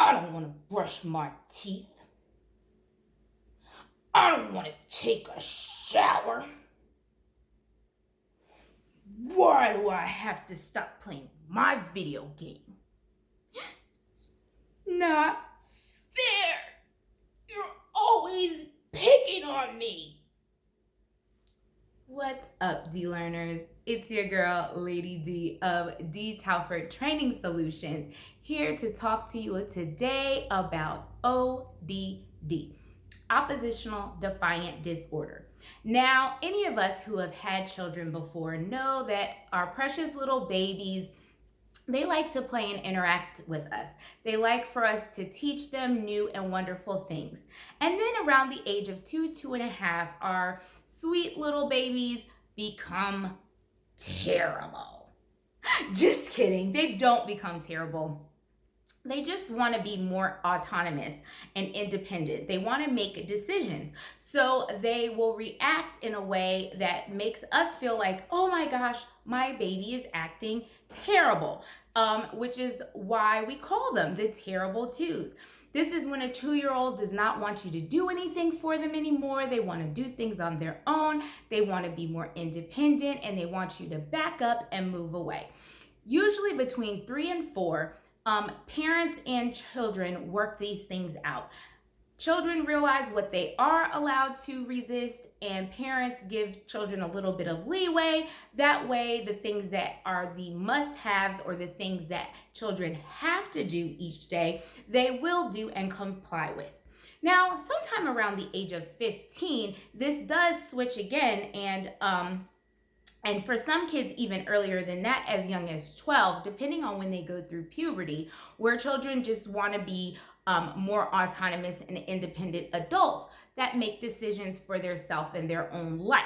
I don't want to brush my teeth. I don't want to take a shower. Why do I have to stop playing my video game? It's not fair. You're always picking on me. What's up, D-Learners? It's your girl, Lady D of DTalford Training Solutions, here to talk to you today about ODD, Oppositional Defiant Disorder. Now, any of us who have had children before know that our precious little babies, they like to play and interact with us. They like for us to teach them new and wonderful things. And then around the age of 2.5, our sweet little babies become terrible. Just kidding. They don't become terrible. They just want to be more autonomous and independent. They want to make decisions. So they will react in a way that makes us feel like, oh my gosh, my baby is acting terrible, which is why we call them the terrible twos. This is when a 2-year-old does not want you to do anything for them anymore. They want to do things on their own. They want to be more independent, and they want you to back up and move away. Usually between 3 and 4, parents and children work these things out. Children realize what they are allowed to resist, and parents give children a little bit of leeway. That way, the things that are the must-haves or the things that children have to do each day, they will do and comply with. Now, sometime around the age of 15, this does switch again, and for some kids, even earlier than that, as young as 12, depending on when they go through puberty, where children just want to be more autonomous and independent adults that make decisions for themselves and their own life.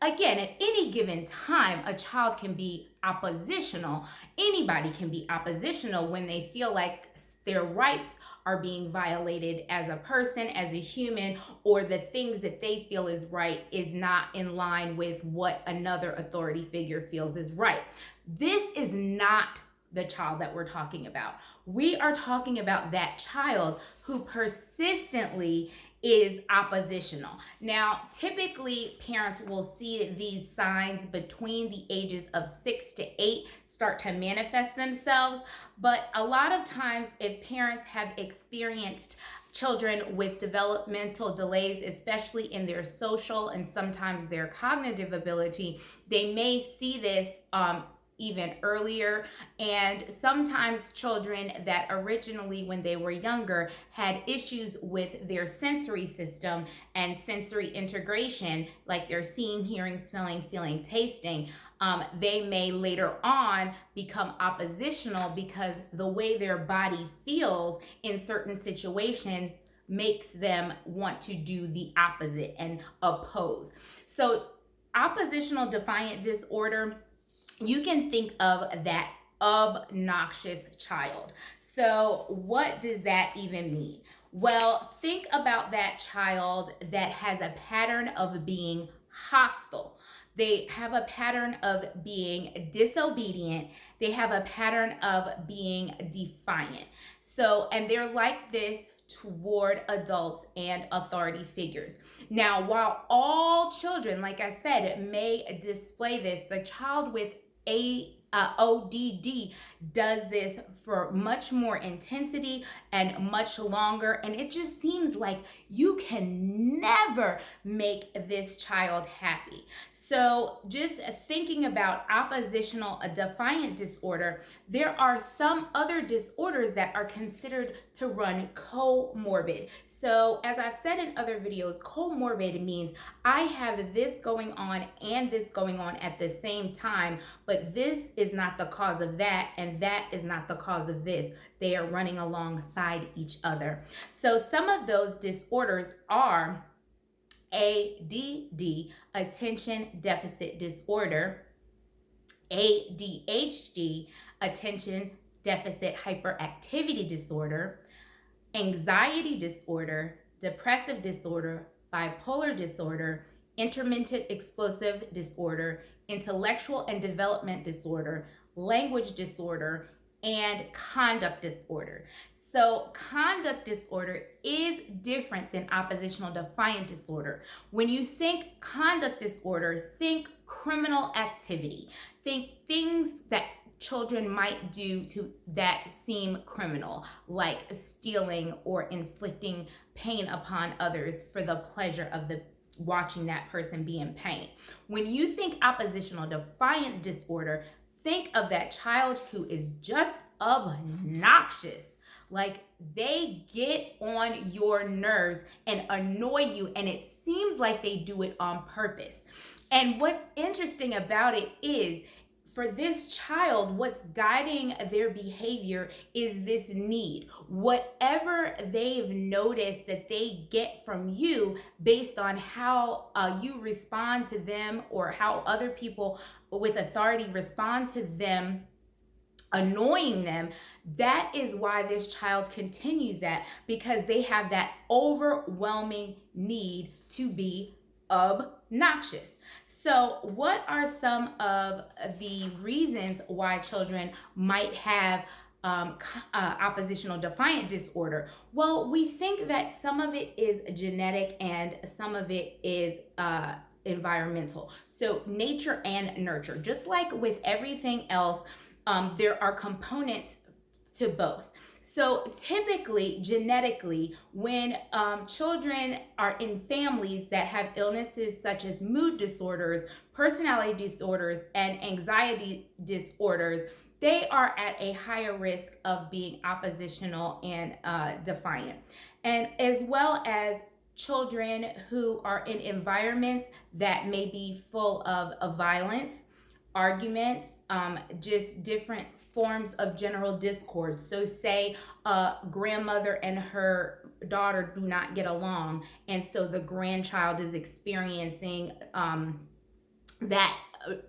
Again, at any given time, a child can be oppositional. Anybody can be oppositional when they feel like their rights are being violated as a person, as a human, or the things that they feel is right is not in line with what another authority figure feels is right. This is not the child that we're talking about. We are talking about that child who persistently is oppositional. Now, typically parents will see these signs between the ages of 6 to 8 start to manifest themselves, but a lot of times if parents have experienced children with developmental delays, especially in their social and sometimes their cognitive ability, they may see this even earlier. And sometimes children that originally, when they were younger, had issues with their sensory system and sensory integration, like their seeing, hearing, smelling, feeling, tasting, they may later on become oppositional because the way their body feels in certain situations makes them want to do the opposite and oppose. So oppositional defiant disorder, you can think of that obnoxious child. So what does that even mean? Well, think about that child that has a pattern of being hostile. They have a pattern of being disobedient. They have a pattern of being defiant. So, and they're like this toward adults and authority figures. Now, while all children, like I said, may display this, the child with ODD does this for much more intensity and much longer, and it just seems like you can never make this child happy. So just thinking about oppositional defiant disorder, there are some other disorders that are considered to run comorbid. So as I've said in other videos, comorbid means I have this going on and this going on at the same time, but this is not the cause of that, and that is not the cause of this. They are running alongside each other. So some of those disorders are ADD, attention deficit disorder, ADHD, attention deficit hyperactivity disorder, anxiety disorder, depressive disorder, bipolar disorder, intermittent explosive disorder, intellectual and development disorder, language disorder, and conduct disorder. So conduct disorder is different than oppositional defiant disorder. When you think conduct disorder, think criminal activity. Think things that children might do that seem criminal, like stealing or inflicting pain upon others for the pleasure of watching that person be in pain. When you think oppositional defiant disorder, think of that child who is just obnoxious. Like they get on your nerves and annoy you, and it seems like they do it on purpose. And what's interesting about it is, for this child, what's guiding their behavior is this need. Whatever they've noticed that they get from you based on how you respond to them, or how other people with authority respond to them, annoying them, that is why this child continues that, because they have that overwhelming need to be obnoxious. So what are some of the reasons why children might have oppositional defiant disorder? Well, we think that some of it is genetic and some of it is environmental. So nature and nurture. Just like with everything else, there are components to both. So typically, genetically, when children are in families that have illnesses such as mood disorders, personality disorders, and anxiety disorders, they are at a higher risk of being oppositional and defiant. And as well as children who are in environments that may be full of violence, arguments, just different forms of general discord. So say a grandmother and her daughter do not get along, and so the grandchild is experiencing that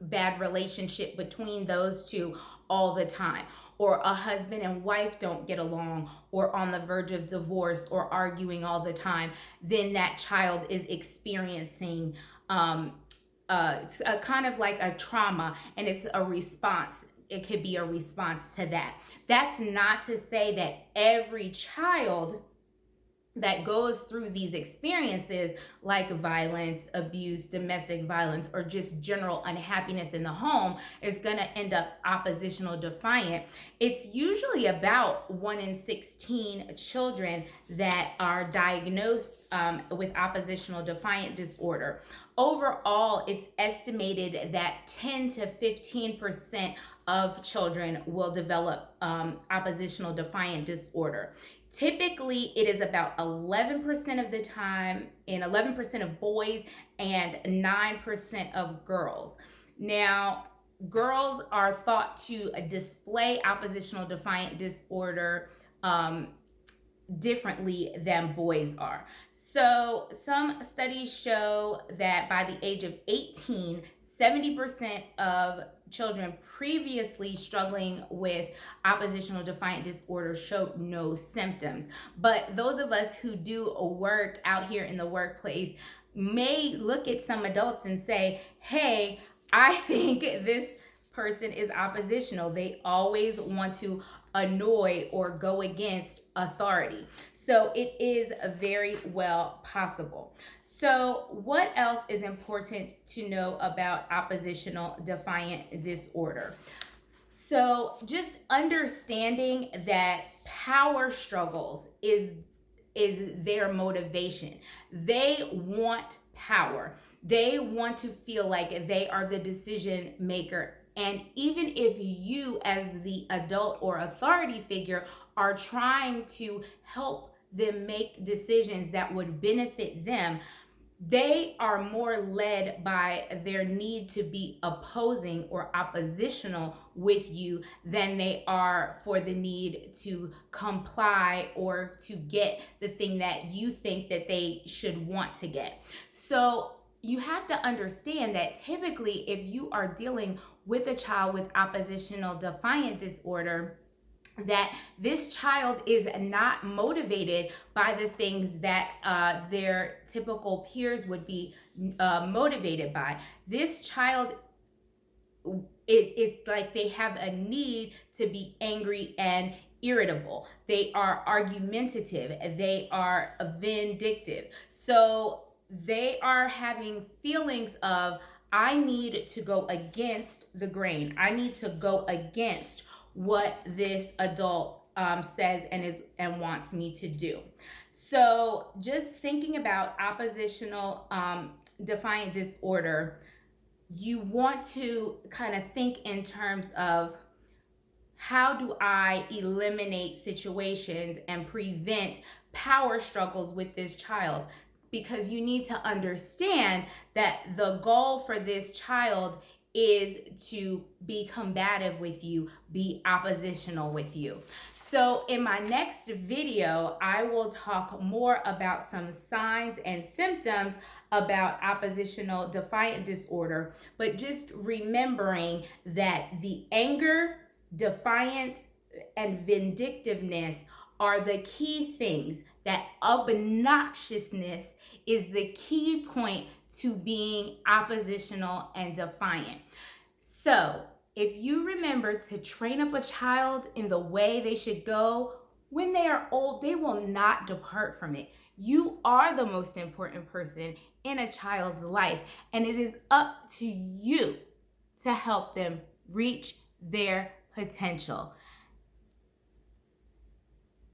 bad relationship between those two all the time. Or a husband and wife don't get along, or on the verge of divorce, or arguing all the time, then that child is experiencing it's a kind of like a trauma, and it's a response. It could be a response to that. That's not to say that every child that goes through these experiences, like violence, abuse, domestic violence, or just general unhappiness in the home, is going to end up oppositional defiant. It's usually about 1 in 16 children that are diagnosed with oppositional defiant disorder. Overall, it's estimated that 10 to 15% of children will develop oppositional defiant disorder. Typically, it is about 11% of the time in 11% of boys and 9% of girls. Now, girls are thought to display oppositional defiant disorder differently than boys are. So some studies show that by the age of 18, 70% of children previously struggling with oppositional defiant disorder showed no symptoms. But those of us who do work out here in the workplace may look at some adults and say, hey, I think this person is oppositional. They always want to annoy or go against authority. So it is very well possible. So what else is important to know about oppositional defiant disorder? So just understanding that power struggles is their motivation. They want power. They want to feel like they are the decision maker. And even if you, as the adult or authority figure, are trying to help them make decisions that would benefit them, they are more led by their need to be opposing or oppositional with you than they are for the need to comply or to get the thing that you think that they should want to get. So you have to understand that typically, if you are dealing with a child with oppositional defiant disorder, that this child is not motivated by the things that their typical peers would be motivated by. This child it's like they have a need to be angry and irritable. They are argumentative. They are vindictive. So they are having feelings of, I need to go against the grain. I need to go against what this adult says and wants me to do. So just thinking about oppositional defiant disorder, you want to kind of think in terms of, how do I eliminate situations and prevent power struggles with this child? Because you need to understand that the goal for this child is to be combative with you, be oppositional with you. So in my next video, I will talk more about some signs and symptoms about oppositional defiant disorder, but just remembering that the anger, defiance, and vindictiveness are the key things. That obnoxiousness is the key point to being oppositional and defiant. So if you remember to train up a child in the way they should go, when they are old, they will not depart from it. You are the most important person in a child's life, and it is up to you to help them reach their potential.